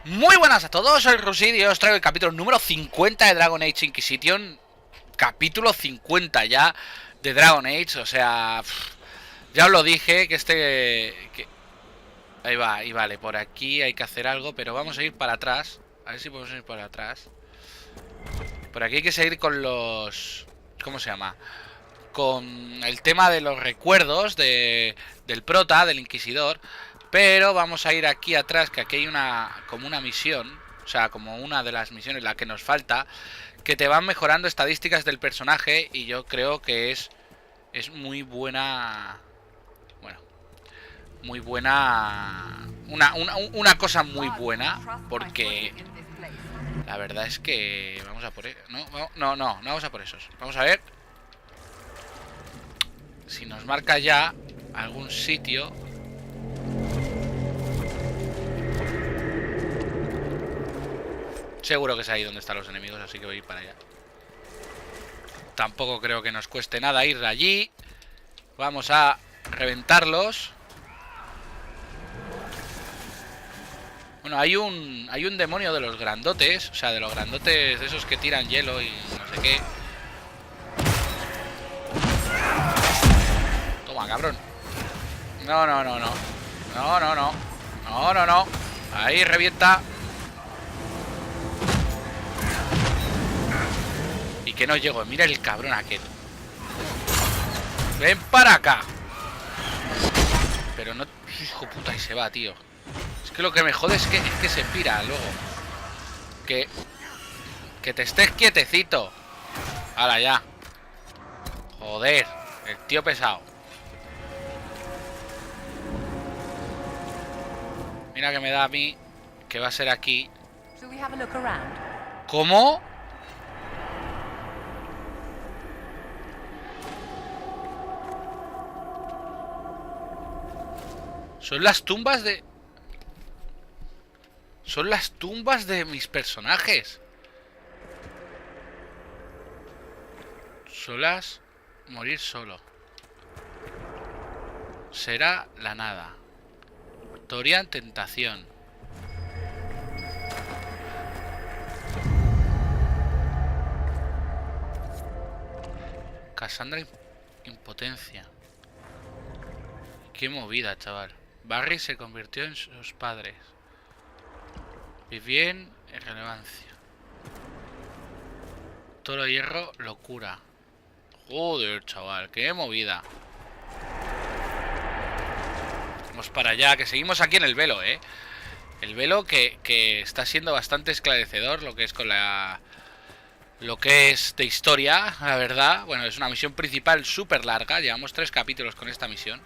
Muy buenas a todos, soy Rusid y os traigo el capítulo número 50 de Dragon Age Inquisition. Capítulo 50 ya de Dragon Age, o sea... ya os lo dije, ahí va, y vale, por aquí hay que hacer algo, pero vamos a ir para atrás. A ver si podemos ir para atrás. Por aquí hay que seguir con los... ¿cómo se llama? Con el tema de los recuerdos del prota, del inquisidor. Pero vamos a ir aquí atrás, que aquí hay como una misión, o sea, como una de las misiones, la que nos falta, que te van mejorando estadísticas del personaje y yo creo que es muy buena, bueno, muy buena, una cosa muy buena, porque la verdad es que vamos a por no vamos a por esos. Vamos a ver si nos marca ya algún sitio. Seguro que es ahí donde están los enemigos, así que voy a ir para allá. Tampoco creo que nos cueste nada ir allí. Vamos a reventarlos. Bueno, hay un demonio de los grandotes. O sea, de los grandotes de esos que tiran hielo y no sé qué. Toma, cabrón. No. No. Ahí revienta. Y que no llego. Mira el cabrón aquel. Ven para acá. Pero no... hijo puta, y se va, tío. Es que lo que me jode es que se pira luego. Que te estés quietecito. Hala, ya. Joder. El tío pesado. Mira que me da a mí que va a ser aquí. ¿Cómo? Son las tumbas de... son las tumbas de mis personajes. Solas. Morir solo. Será la nada. Torian tentación. Cassandra impotencia. Qué movida, chaval. Barry se convirtió en sus padres. Vivien, irrelevancia. Toro hierro, locura. Joder, chaval, qué movida. Vamos para allá, que seguimos aquí en el velo, El velo que está siendo bastante esclarecedor, lo que es con lo que es de historia, la verdad. Bueno, es una misión principal súper larga. Llevamos 3 capítulos con esta misión.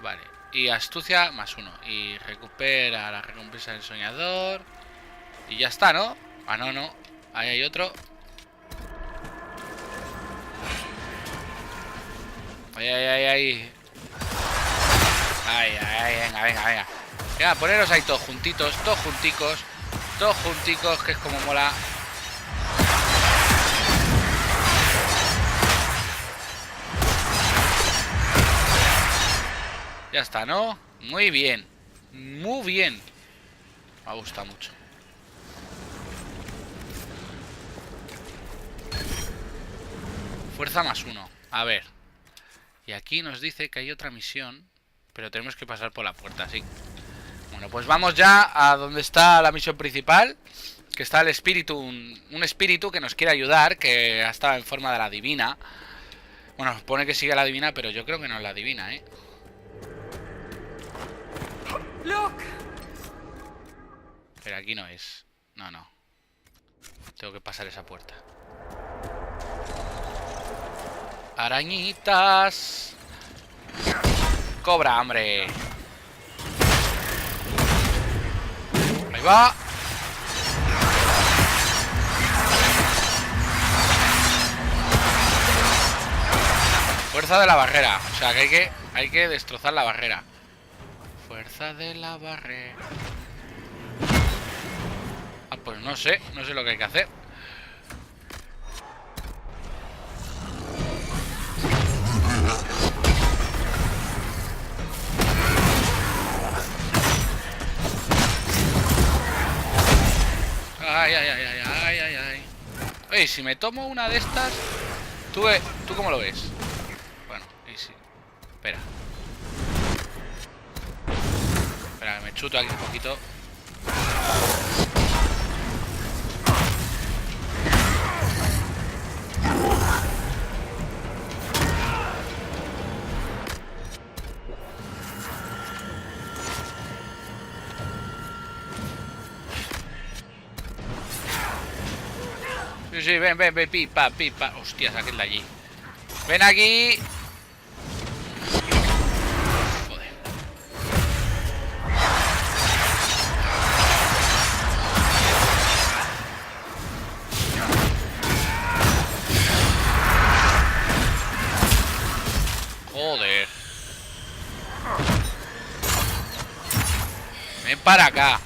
Vale, y astucia +1. Y recupera la recompensa del soñador. Y ya está, ¿no? Ah, no. Ahí hay otro. Ahí. Venga. Ya, poneros ahí todos juntitos, todos junticos, que es como mola. Ya está, ¿no? Muy bien. Muy bien. Me gusta mucho. Fuerza +1. A ver. Y aquí nos dice que hay otra misión, pero tenemos que pasar por la puerta, sí. Bueno, pues vamos ya a donde está la misión principal, que está el espíritu, un espíritu que nos quiere ayudar, que ha estado en forma de la divina. Bueno, pone que sigue la divina, pero yo creo que no es la divina, Pero aquí no es. No. Tengo que pasar esa puerta. Arañitas. Cobra, hombre. Ahí va. Fuerza de la barrera. O sea que hay que destrozar la barrera. Fuerza de la barrera. Ah, pues no sé lo que hay que hacer. Ay, ay, ay, ay, ay, ay, ay. Oye, si me tomo una de estas... ¿Tú cómo lo ves? Bueno, y sí. Espera. Espera, que me chuto aquí un poquito. Sí, sí, ven, ven, ven, pipa, pipa. Hostias, aquel de allí. Ven aquí. Joder. Joder. Ven para acá.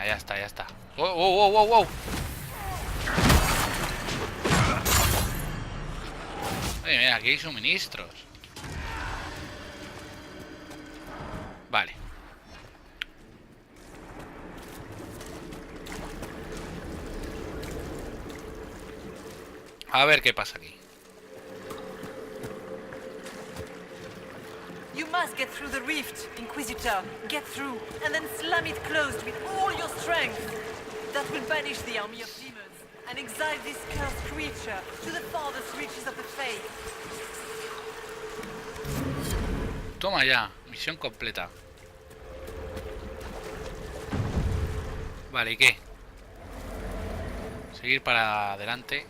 Ya está, ya está. ¡Wow, wow, wow, wow! Oye, mira, aquí hay suministros. Vale. A ver qué pasa aquí. You must get through the rift, Inquisitor. Get through, and then slam it closed with all your strength. That will banish the army of demons and exile this cursed creature to the farthest reaches of the faith. Toma ya, misión completa. Vale, ¿y qué? Seguir para adelante.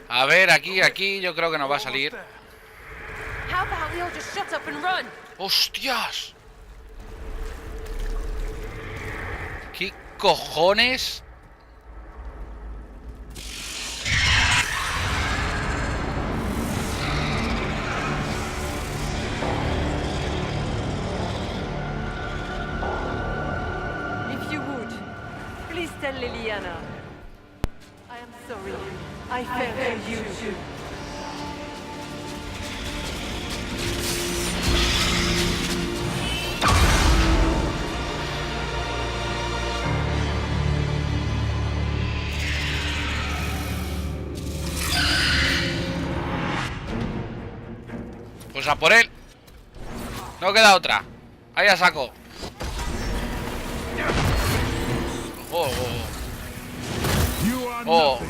A ver, aquí yo creo que nos va a salir. How about we all just shut up and run? ¡Hostias! ¿Qué cojones? If you would, please tell Liliana. I am sorry. I fell for you too. Pues a por él. No queda otra. Ahí a saco. Oh, oh, oh.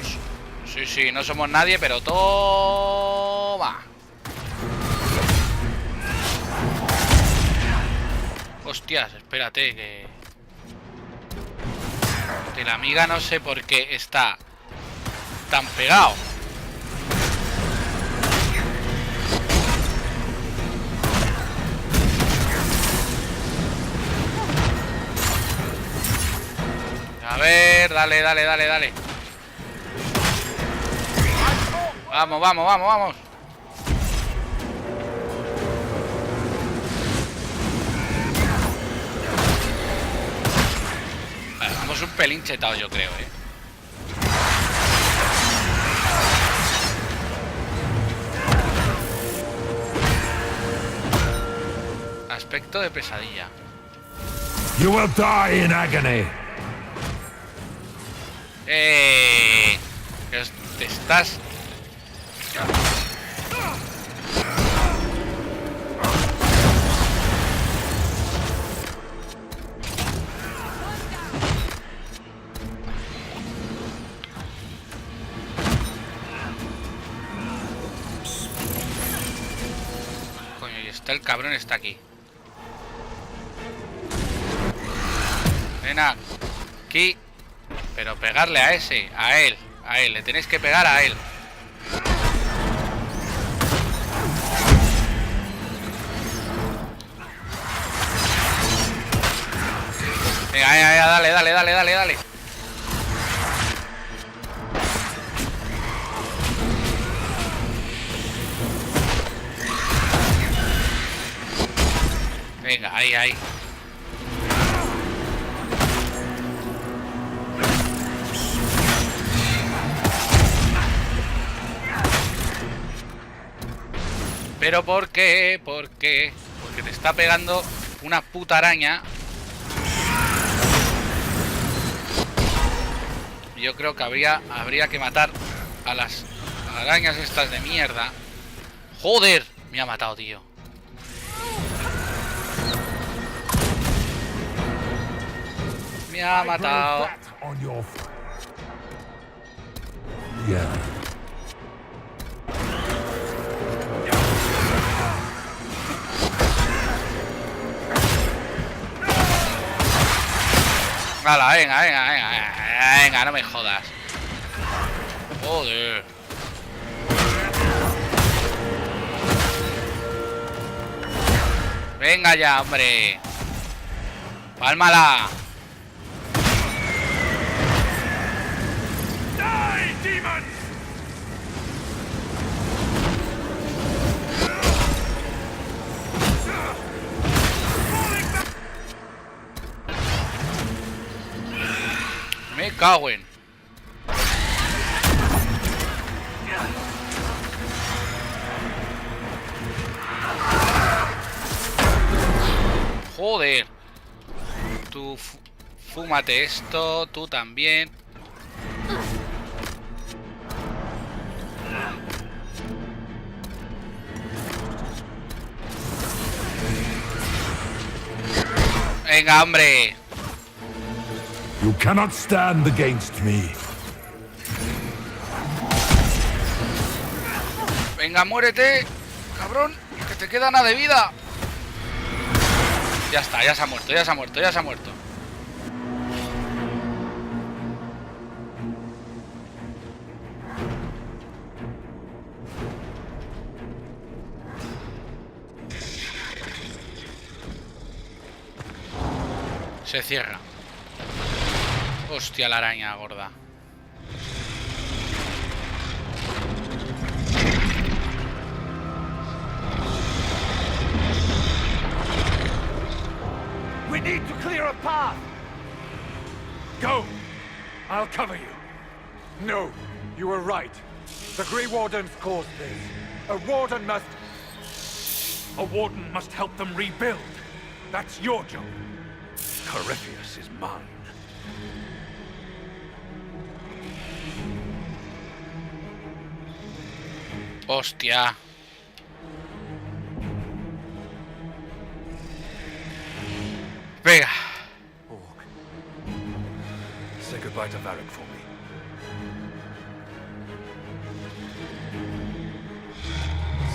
Sí, sí, no somos nadie, pero toma. Hostias, espérate que la amiga no sé por qué está tan pegado. A ver, dale, dale, dale, dale. Vamos, vamos, vamos, vamos. Vale, vamos un pelín chetado, yo creo, Aspecto de pesadilla. You will die in agony. Te estás... Coño, y está el cabrón, está aquí. Ven aquí. Pero pegarle a ese, a él, le tenéis que pegar a él. Venga, dale, dale, dale, dale, dale. Venga, ahí. ¿Pero por qué? ¿Por qué? Porque te está pegando una puta araña. Yo creo que habría que matar a las arañas estas de mierda. ¡Joder! Me ha matado, tío. Me ha matado. Hala, venga, venga, venga. Venga, no me jodas. Joder. Venga ya, hombre. Pálmala. Me cago en. Joder. Tú fúmate esto, tú también. Venga, hombre. You cannot stand against me. Venga, muérete, cabrón, que te queda nada de vida. Ya está, ya se ha muerto, ya se ha muerto, ya se ha muerto. Se cierra. Hostia, la araña gorda. We need to clear a path! Go! I'll cover you. No, you were right. The Grey Wardens caused this. A warden must help them rebuild. That's your job. Corypheus is mine. Hostia. Venga. Orc. Say goodbye to Varric for me.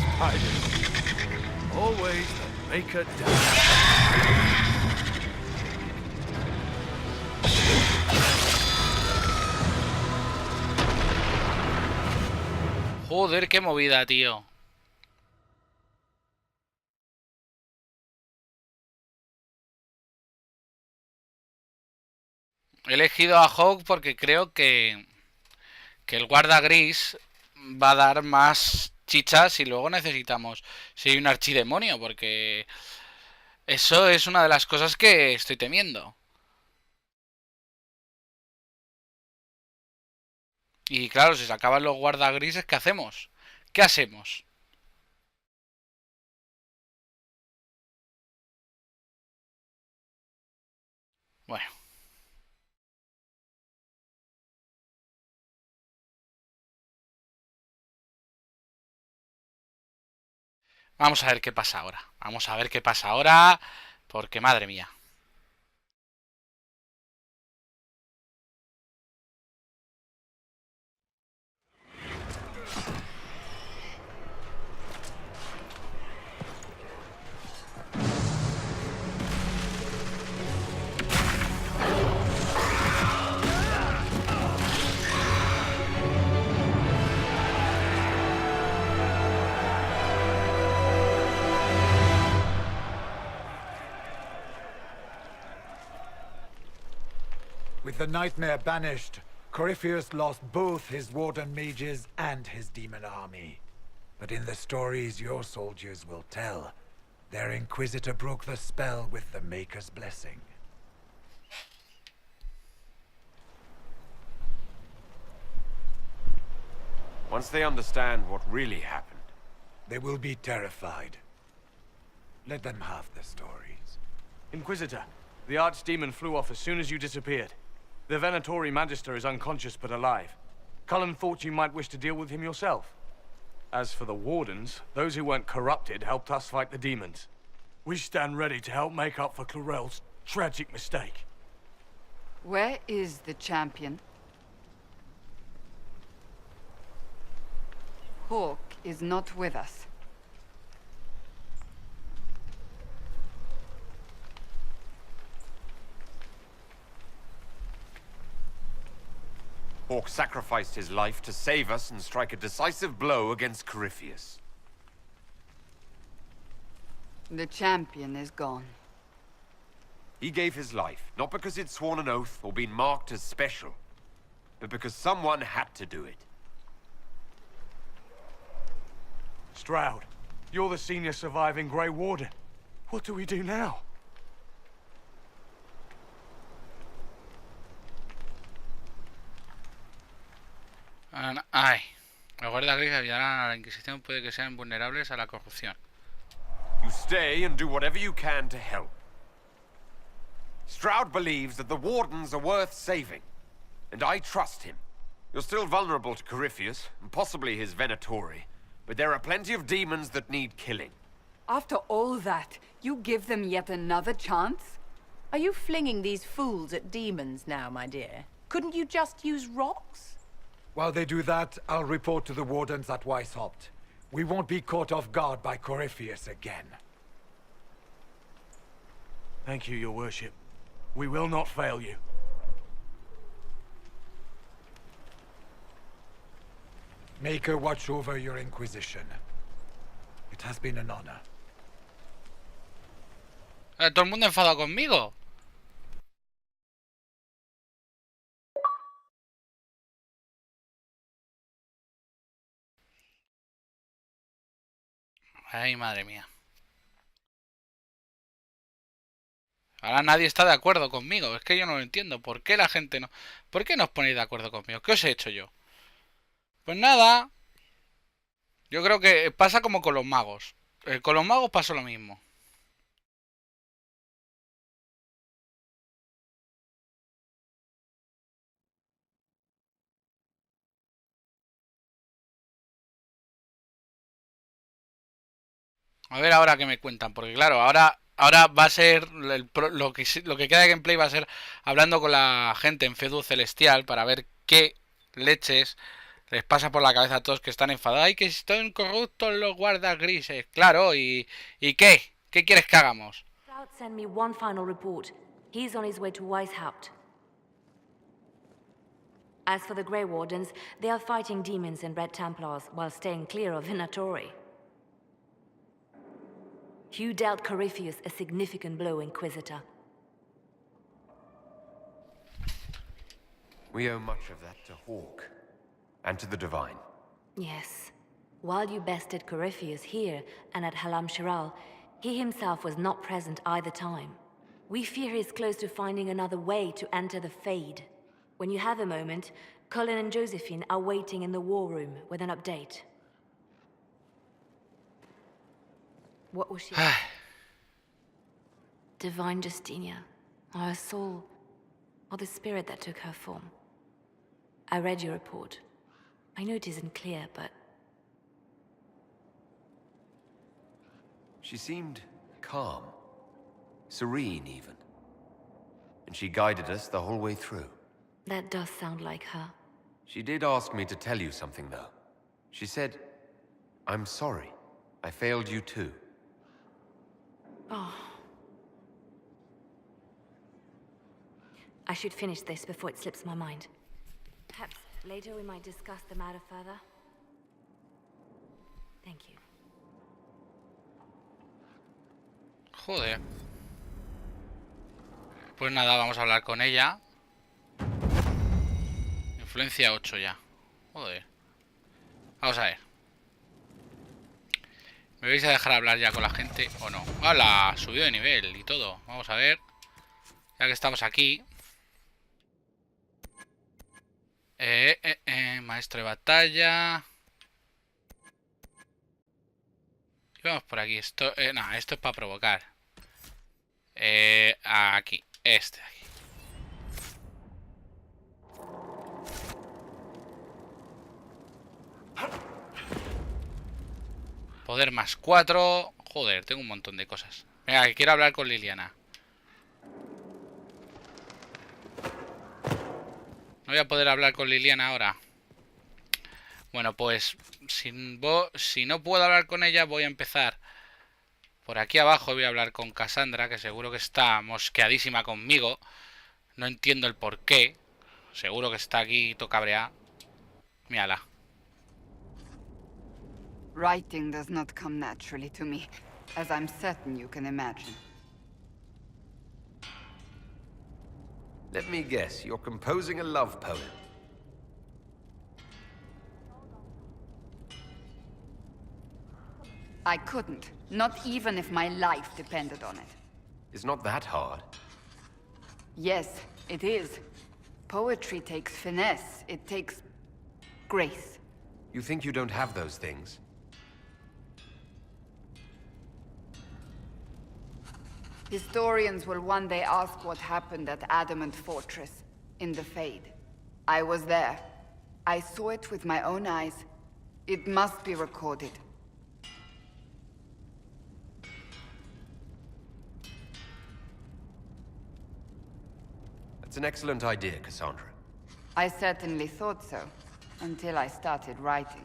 Spiders. Always the maker down. Joder, qué movida, tío. He elegido a Hawk porque creo que el guarda gris va a dar más chichas y luego necesitamos si hay un archidemonio, porque eso es una de las cosas que estoy temiendo. Y claro, si se acaban los guarda grises, ¿qué hacemos? ¿Qué hacemos? Bueno. Vamos a ver qué pasa ahora. Vamos a ver qué pasa ahora. Porque madre mía. With the nightmare banished, Corypheus lost both his warden mages and his demon army. But in the stories your soldiers will tell, their Inquisitor broke the spell with the Maker's blessing. Once they understand what really happened, They will be terrified. Let them have the stories. Inquisitor, the Archdemon flew off as soon as you disappeared. The Venatori Magister is unconscious but alive. Cullen thought you might wish to deal with him yourself. As for the Wardens, those who weren't corrupted helped us fight the demons. We stand ready to help make up for Clarel's tragic mistake. Where is the champion? Hawk is not with us. Hawk sacrificed his life to save us and strike a decisive blow against Corypheus. The champion is gone. He gave his life, not because he'd sworn an oath or been marked as special, but because someone had to do it. Stroud, you're the senior surviving Grey Warden. What do we do now? Ay, los guardias grises ayudarán a la Inquisición, puede que sean vulnerables a la corrupción. You stay and do whatever you can to help. Stroud believes that the Wardens are worth saving, and I trust him. You're still vulnerable to Corypheus, and possibly his Venatori, but there are plenty of demons that need killing. After all that, you give them yet another chance? Are you flinging these fools at demons now, my dear? Couldn't you just use rocks? While they do that, I'll report to the Wardens at Weishaupt. We won't be caught off guard by Corypheus again. Thank you, your worship. We will not fail you. Make her watch over your Inquisition. It has been an honor. Todo el mundo enfadado conmigo. Ay, madre mía. Ahora nadie está de acuerdo conmigo. Es que yo no lo entiendo. ¿Por qué la gente no? ¿Por qué no os ponéis de acuerdo conmigo? ¿Qué os he hecho yo? Pues nada. Yo creo que pasa como con los magos. Con los magos pasó lo mismo. A ver ahora qué me cuentan, porque claro, ahora va a ser lo que queda de gameplay va a ser hablando con la gente en Fedu Celestial para ver qué leches les pasa por la cabeza a todos que están enfadados. ¡Ay, que están corruptos los guardas grises! Claro, ¿y qué? ¿Qué quieres que hagamos? Stroud sent me one final report. He's on his way to Weishaupt. As for the Grey Wardens, they are fighting demons and Red Templars while staying clear of Venatori. You dealt Corypheus a significant blow, Inquisitor. We owe much of that to Hawk, and to the Divine. Yes. While you bested Corypheus here and at Halam Shiral, he himself was not present either time. We fear he's close to finding another way to enter the Fade. When you have a moment, Colin and Josephine are waiting in the war room with an update. What was she? Divine Justinia, or her soul, or the spirit that took her form. I read your report. I know it isn't clear, but... She seemed calm, serene even. And she guided us the whole way through. That does sound like her. She did ask me to tell you something, though. She said, "I'm sorry. I failed you too." Oh. I should finish this before it slips my mind. Perhaps later we might discuss the matter further. Thank you. Joder. Pues nada, vamos a hablar con ella. Influencia 8 ya. Joder. Vamos a ver. ¿Me vais a dejar hablar ya con la gente o no? ¡Hala! Subido de nivel y todo. Vamos a ver. Ya que estamos aquí. Maestro de batalla. Vamos por aquí. Esto, no, esto es para provocar. Aquí. Este de aquí. Poder más 4. Joder, tengo un montón de cosas. Venga, que quiero hablar con Liliana. No voy a poder hablar con Liliana ahora. Bueno, pues si no puedo hablar con ella, voy a empezar por aquí abajo. Voy a hablar con Cassandra, que seguro que está mosqueadísima conmigo. No entiendo el por qué. Seguro que está aquí todo cabreada. Mírala. Writing does not come naturally to me, as I'm certain you can imagine. Let me guess, you're composing a love poem. I couldn't, not even if my life depended on it. It's not that hard. Yes, it is. Poetry takes finesse, it takes grace. You think you don't have those things? Historians will one day ask what happened at Adamant Fortress, in the Fade. I was there. I saw it with my own eyes. It must be recorded. That's an excellent idea, Cassandra. I certainly thought so, until I started writing.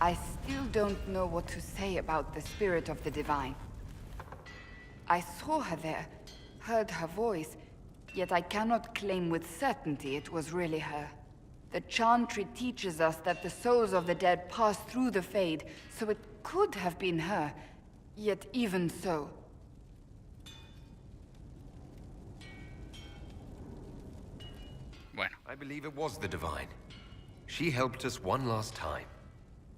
I still don't know what to say about the spirit of the divine. I saw her there, heard her voice, yet I cannot claim with certainty it was really her. The Chantry teaches us that the souls of the dead pass through the Fade, so it could have been her, yet even so. Bueno. I believe it was the Divine. She helped us one last time.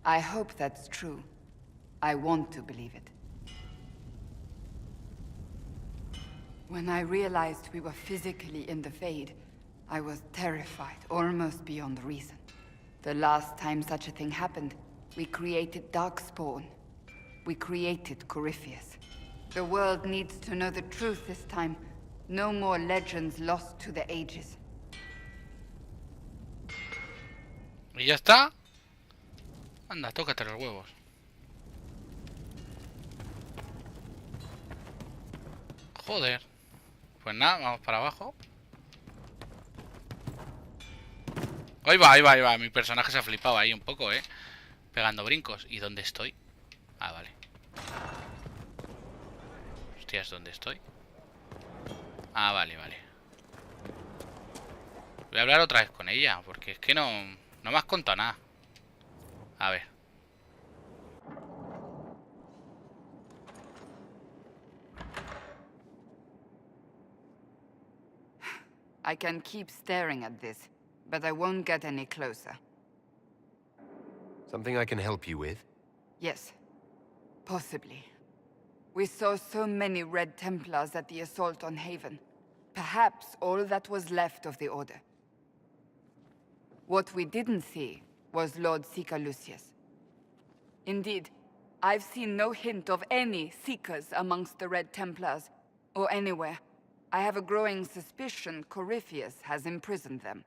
I hope that's true. I want to believe it. When I realized we were physically in the Fade, I was terrified, almost beyond reason. The last time such a thing happened, we created Darkspawn. We created Corypheus. The world needs to know the truth this time. No more legends lost to the ages. ¿Y ya está? Anda, tócate los huevos. Joder. Pues nada, vamos para abajo. Ahí va, ahí va, ahí va. Mi personaje se ha flipado ahí un poco, pegando brincos. ¿Y dónde estoy? Ah, vale. Hostias, ¿dónde estoy? Ah, vale, vale. Voy a hablar otra vez con ella, porque es que no me has contado nada. A ver. I can keep staring at this, but I won't get any closer. Something I can help you with? Yes. Possibly. We saw so many Red Templars at the assault on Haven. Perhaps all that was left of the Order. What we didn't see was Lord Seeker Lucius. Indeed, I've seen no hint of any Seekers amongst the Red Templars, or anywhere. I have a growing suspicion Corypheus has imprisoned them.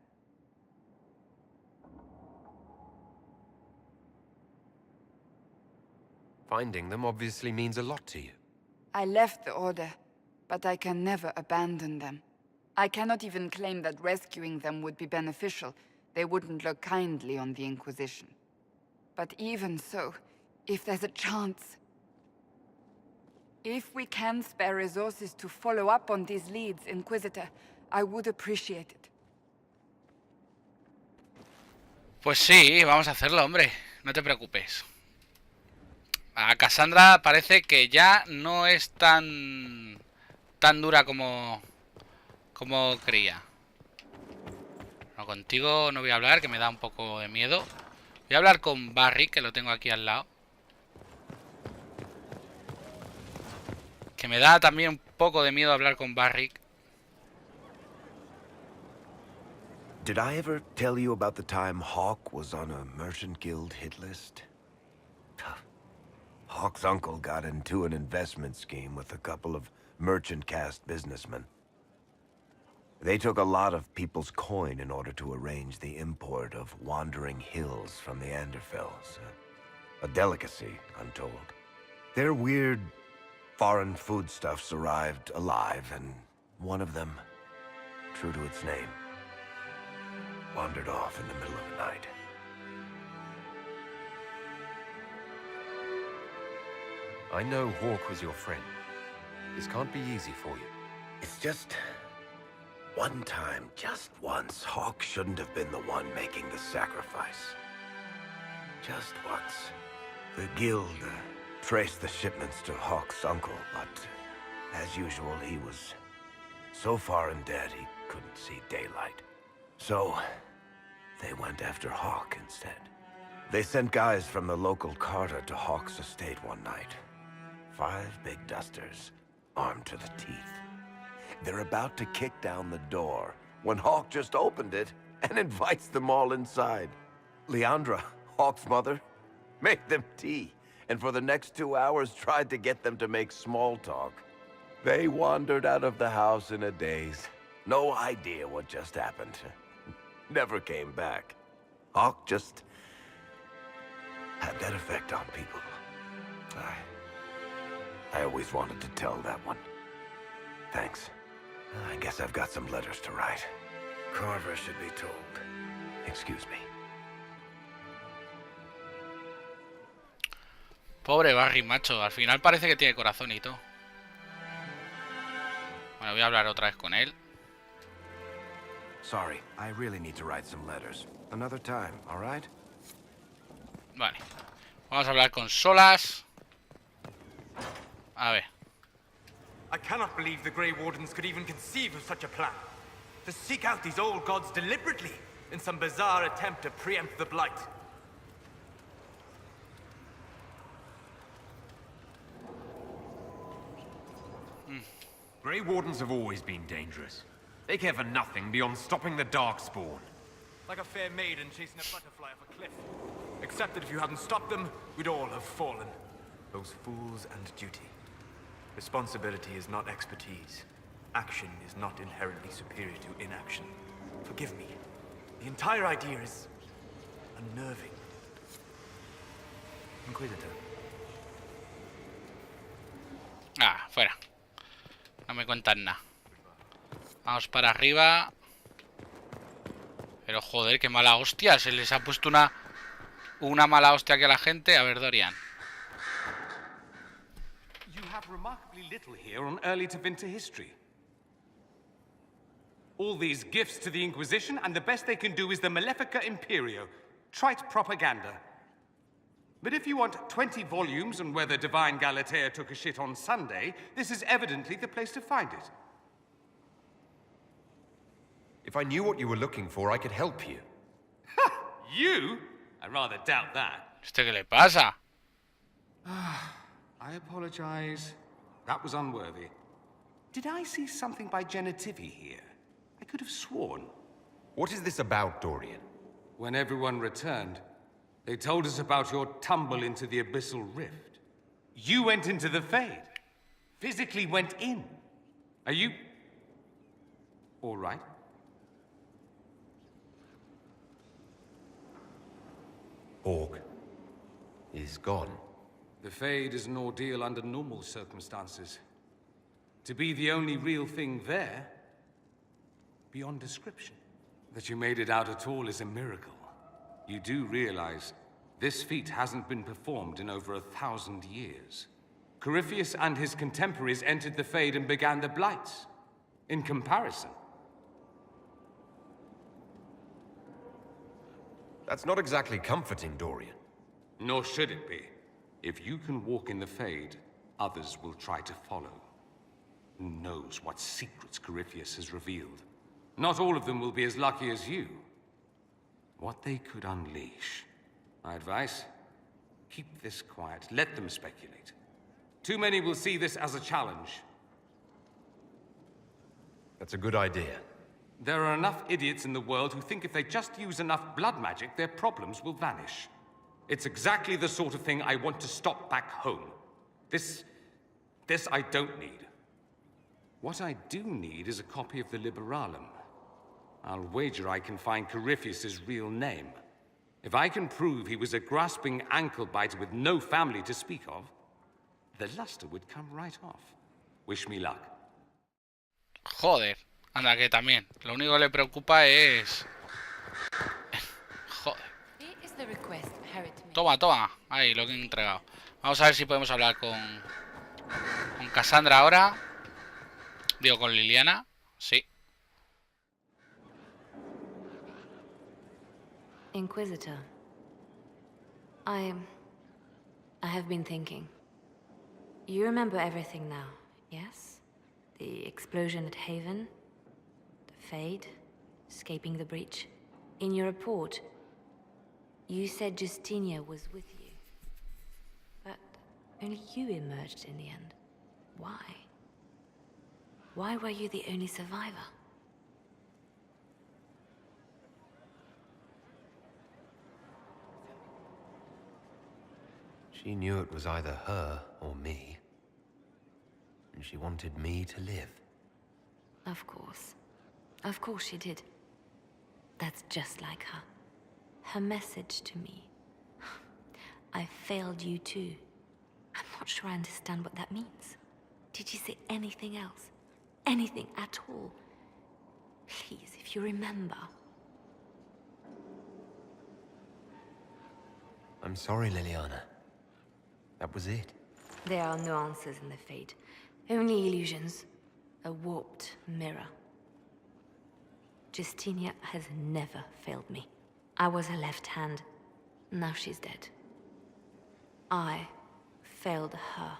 Finding them obviously means a lot to you. I left the Order, but I can never abandon them. I cannot even claim that rescuing them would be beneficial. They wouldn't look kindly on the Inquisition. But even so, if there's a chance... If we can spare resources to follow up on these leads, Inquisitor, I would appreciate it. Pues sí, vamos a hacerlo, hombre. No te preocupes. A Cassandra parece que ya no es tan dura como creía. No, contigo no voy a hablar, que me da un poco de miedo. Voy a hablar con Barry, que lo tengo aquí al lado. Que me da también un poco de miedo hablar con Barry. Did I ever tell you about the time Hawk was on a merchant guild hit list? Hawk's uncle got into an investment scheme with a couple of merchant caste businessmen. They took a lot of people's coin in order to arrange the import of wandering hills from the Anderfells. A delicacy, I'm told. Their weird, foreign foodstuffs arrived alive, and one of them, true to its name, wandered off in the middle of the night. I know Hawk was your friend. This can't be easy for you. It's just... one time, just once, Hawk shouldn't have been the one making the sacrifice. Just once. The guild traced the shipments to Hawk's uncle, but as usual, he was so far in debt he couldn't see daylight. So, they went after Hawk instead. They sent guys from the local carter to Hawk's estate one night. 5 big dusters, armed to the teeth. They're about to kick down the door when Hawk just opened it and invites them all inside. Leandra, Hawk's mother, made them tea, and for the next 2 hours tried to get them to make small talk. They wandered out of the house in a daze. No idea what just happened. Never came back. Hawk just had that effect on people. I always wanted to tell that one. Thanks. I guess I've got some letters to write. Carver should be told. Excuse me. Pobre Barry, macho. Al final parece que tiene corazón y todo. Bueno, voy a hablar otra vez con él. Sorry, I really need to write some letters. Another time, all right? Vale. Vamos a hablar con Solas. A ver. I cannot believe the Grey Wardens could even conceive of such a plan. To seek out these old gods deliberately in some bizarre attempt to preempt the Blight. Grey Wardens have always been dangerous. They care for nothing beyond stopping the Darkspawn. Like a fair maiden chasing a butterfly off a cliff. Except that if you hadn't stopped them, we'd all have fallen. Those fools and duty. Responsibility is not expertise. Action is not inherently superior to inaction. Forgive me. The entire idea is unnerving. Inquisitor. Ah, fuera. No me cuentan nada. Vamos para arriba. Pero joder, qué mala hostia. Se les ha puesto una mala hostia aquí a la gente. A ver, Dorian. You have remarkably little here on early to winter history. All these gifts to the Inquisition, and the best they can do is the Malefica Imperio. Trite propaganda. But if you want 20 volumes on whether Divine Galatea took a shit on Sunday, this is evidently the place to find it. If I knew what you were looking for, I could help you. Ha! You? I rather doubt that. ¿Este qué le pasa? I apologize. That was unworthy. Did I see something by Genitivi here? I could have sworn. What is this about, Dorian? When everyone returned, they told us about your tumble into the Abyssal Rift. You went into the Fade. Physically went in. Are you... all right? Hawk is gone. The Fade is an ordeal under normal circumstances. To be the only real thing there, beyond description. That you made it out at all is a miracle. You do realize this feat hasn't been performed in over 1,000 years. Corypheus and his contemporaries entered the Fade and began the Blights. In comparison. That's not exactly comforting, Dorian. Nor should it be. If you can walk in the Fade, others will try to follow. Who knows what secrets Corypheus has revealed? Not all of them will be as lucky as you. What they could unleash. My advice? Keep this quiet. Let them speculate. Too many will see this as a challenge. That's a good idea. There are enough idiots in the world who think if they just use enough blood magic, their problems will vanish. It's exactly the sort of thing I want to stop back home. This I don't need. What I do need is a copy of the Liberalum. I'll wager I can find Corypheus's real name. If I can prove he was a grasping ankle-biter with no family to speak of, the luster would come right off. Wish me luck. Joder, anda que también. Lo único que le preocupa es... Joder. Toma, toma. Ahí, lo que he entregado. Vamos a ver si podemos hablar con Cassandra ahora. Digo, con Liliana. Sí. Inquisitor. I have been thinking. You remember everything now, yes? The explosion at Haven, the Fade, escaping the breach. In your report, you said Justinia was with you. But only you emerged in the end. Why? Why were you the only survivor? She knew it was either her or me. And she wanted me to live. Of course. Of course she did. That's just like her. Her message to me. I failed you too. I'm not sure I understand what that means. Did you say anything else? Anything at all? Please, if you remember. I'm sorry, Liliana. That was it. There are no answers in the Fate. Only illusions. A warped mirror. Justinia has never failed me. I was her left hand. Now she's dead. I failed her.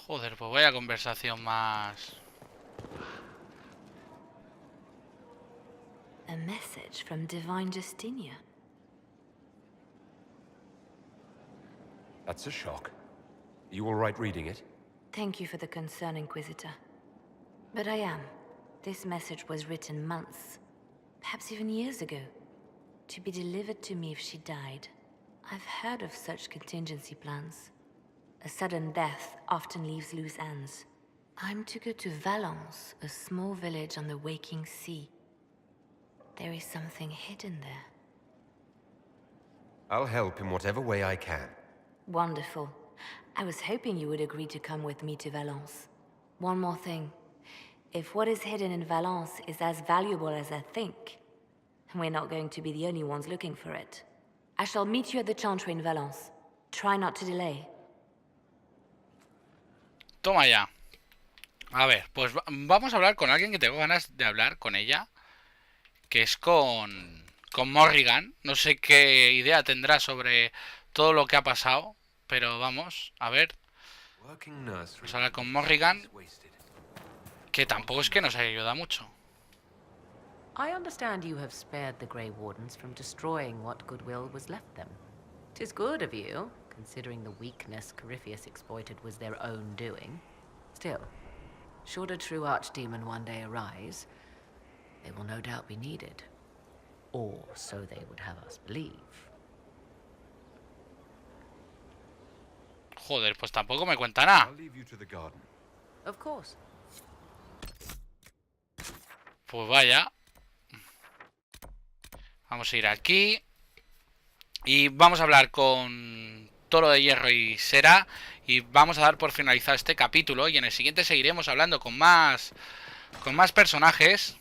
Joder, pues vaya conversación más... A message from Divine Justinia. That's a shock. You all right reading it? Thank you for the concern, Inquisitor. But I am. This message was written months, perhaps even years ago, to be delivered to me if she died. I've heard of such contingency plans. A sudden death often leaves loose ends. I'm to go to Valence, a small village on the waking sea. There is something hidden there. I'll help in whatever way I can. Wonderful. I was hoping you would agree to come with me to Valence. One more thing. If what is hidden in Valence is as valuable as I think, we're not going to be the only ones looking for it. I shall meet you at the Chantry in Valence. Try not to delay. Toma ya. A ver, pues vamos a hablar con alguien que tengo ganas de hablar con ella. Que es con Morrigan. No sé qué idea tendrá sobre todo lo que ha pasado. Pero vamos, a ver. Vamos a hablar con Morrigan. Que tampoco es que nos ayuda mucho. I understand you have spared the Grey Wardens from destroying what goodwill was left them. 'Tis good of you, considering the weakness Corypheus exploited was their own doing. Still, should a true archdemon one day arise, they will no doubt be needed. Or so they would have us believe. Joder, pues tampoco me cuenta nada. Of course. Pues vaya. Vamos a ir aquí. Y vamos a hablar con Toro de Hierro y Sera. Y vamos a dar por finalizado este capítulo. Y en el siguiente seguiremos hablando con más personajes.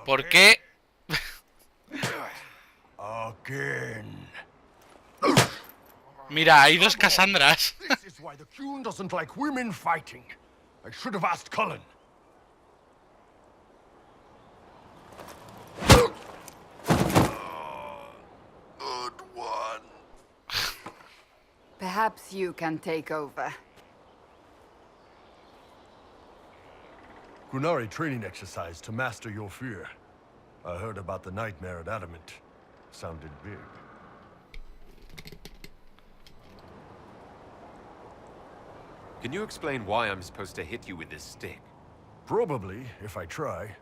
¿Por qué? Mira, hay dos Cassandras. This is why the Queen doesn't like women fighting. I should have asked Cullen. Good one. Perhaps you can take over. Kunari training exercise to master your fear. I heard about the nightmare at Adamant. Sounded big. Can you explain why I'm supposed to hit you with this stick? Probably, if I try.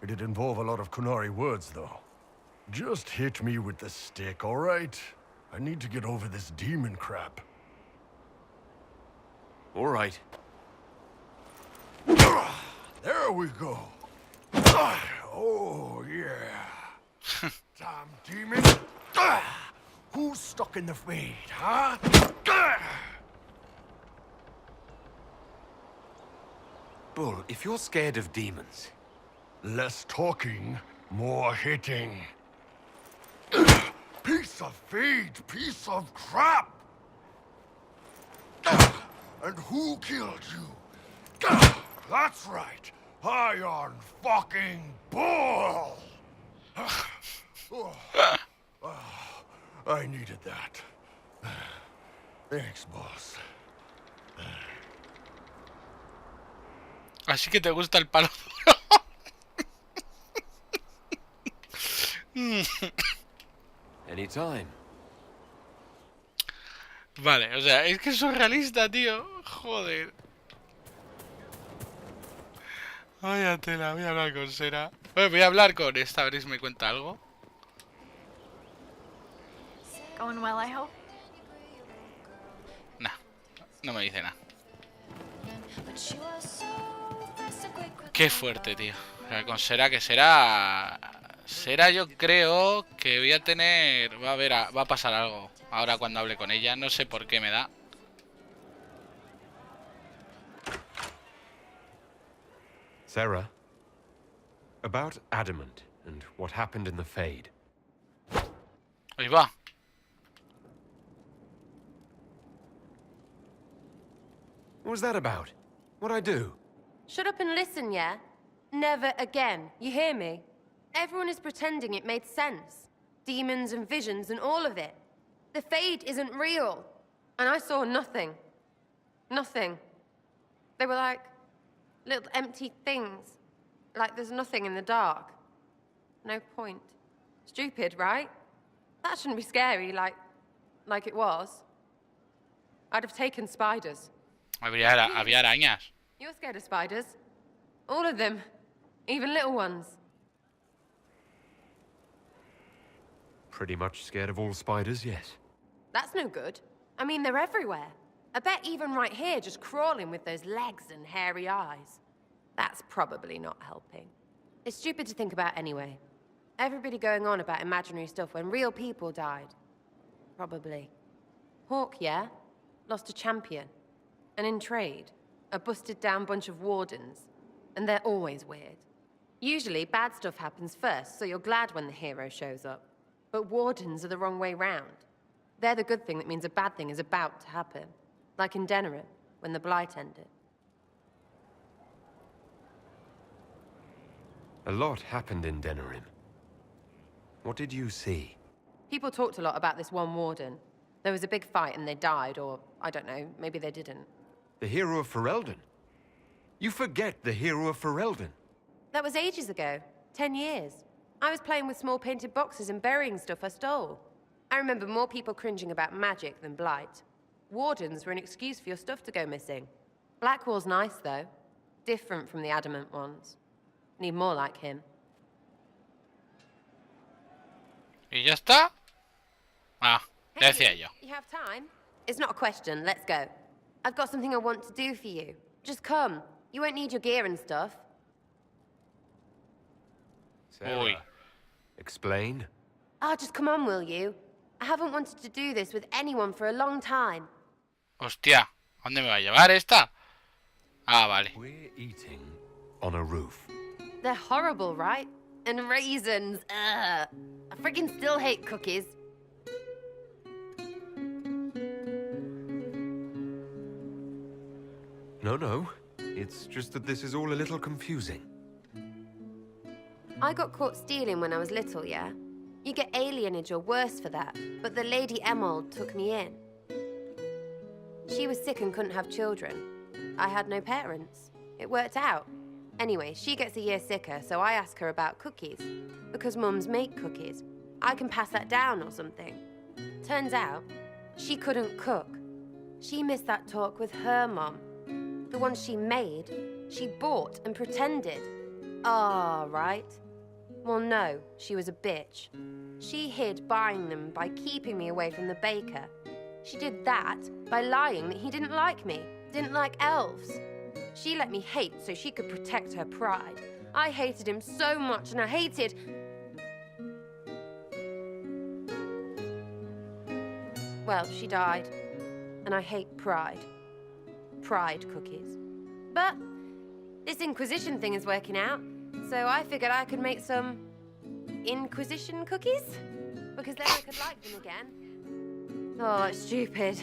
It'd involve a lot of Kunari words, though. Just hit me with the stick, all right? I need to get over this demon crap. All right. There we go. Oh, yeah. Damn demon. Who's stuck in the fade, huh? Bull, if you're scared of demons... Less talking, more hitting. Piece of feed, piece of crap! And who killed you? That's right, Iron fucking Bull! I needed that. Thanks, boss. Así que te gusta el palo duro. Anytime. Vale, o sea, es que es surrealista, tío. Joder. Vaya tela, voy a hablar con Sera. Bueno, voy a hablar con esta, a ver si me cuenta algo. Going well, I hope. Nah, no me dice nada. Qué fuerte, tío. O sea, con Sera, que será... Sera, yo creo que voy a tener... va a pasar algo ahora cuando hable con ella. No sé por qué me da. Sarah, about Adamant and what happened in the Fade. Ahí va. What was that about? What'd I do? Shut up and listen, yeah? Never again. You hear me? Everyone is pretending it made sense. Demons and visions and all of it. The Fade isn't real. And I saw nothing. Nothing. They were like little empty things. Like there's nothing in the dark. No point. Stupid, right? That shouldn't be scary, like it was. I'd have taken spiders. Había arañas. You're scared of spiders. All of them. Even little ones. Pretty much scared of all spiders, yes. That's no good. I mean, they're everywhere. I bet even right here, just crawling with those legs and hairy eyes. That's probably not helping. It's stupid to think about anyway. Everybody going on about imaginary stuff when real people died. Probably. Hawk, yeah? Lost a champion. And in trade, a busted down bunch of wardens. And they're always weird. Usually, bad stuff happens first, so you're glad when the hero shows up. But wardens are the wrong way round. They're the good thing that means a bad thing is about to happen. Like in Denerim, when the Blight ended. A lot happened in Denerim. What did you see? People talked a lot about this one warden. There was a big fight and they died, or, I don't know, maybe they didn't. The hero of Ferelden? You forget the hero of Ferelden. That was ages ago. 10 years. I was playing with small painted boxes and burying stuff I stole. I remember more people cringing about magic than Blight. Wardens were an excuse for your stuff to go missing. Blackwall's nice, though. Different from the Adamant ones. Need more like him. ¿Y ya está? Ah, ya decía yo. You have time? It's not a question. Let's go. I've got something I want to do for you. Just come. You won't need your gear and stuff. Sarah, explain? Oh, just come on, will you? I haven't wanted to do this with anyone for a long time. Hostia, ¿dónde me va a llevar esta? Ah, vale. We're eating on a roof. They're horrible, right? And raisins. Ugh. I friggin' still hate cookies. No. It's just that this is all a little confusing. I got caught stealing when I was little, yeah? You get alienage or worse for that, but the Lady Emerald took me in. She was sick and couldn't have children. I had no parents. It worked out. Anyway, she gets a year sicker, so I ask her about cookies. Because mums make cookies. I can pass that down or something. Turns out, she couldn't cook. She missed that talk with her mum. The one she made, she bought and pretended. Ah, right. Well, no, she was a bitch. She hid buying them by keeping me away from the baker. She did that by lying that he didn't like me, didn't like elves. She let me hate so she could protect her pride. I hated him so much, and I hated... Well, she died. And I hate pride. Pride cookies. But this Inquisition thing is working out, so I figured I could make some Inquisition cookies? Because then I could like them again. Oh, it's stupid.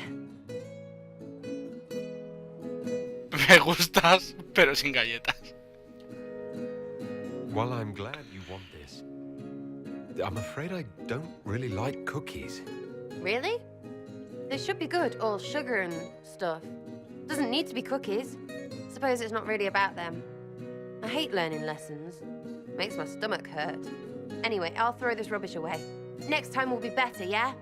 Me gustas, pero sin galletas. Well, I'm glad you want this. I'm afraid I don't really like cookies. Really? They should be good, all sugar and stuff. Doesn't need to be cookies. Suppose it's not really about them. I hate learning lessons. Makes my stomach hurt. Anyway, I'll throw this rubbish away. Next time will be better, yeah?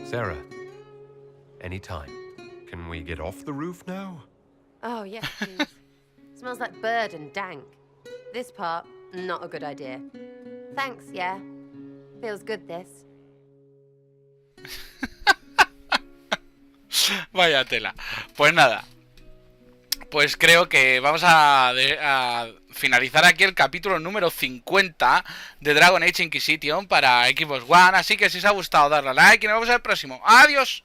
Sarah, anytime. Can we get off the roof now? Oh, yes, please. Smells like bird and dank. This part, not a good idea. Thanks, yeah. Feels good, this. Vaya tela. Pues nada. Pues creo que vamos a finalizar aquí el capítulo número 50 de Dragon Age Inquisition para Xbox One. Así que si os ha gustado, darle a like y nos vemos en el próximo. ¡Adiós!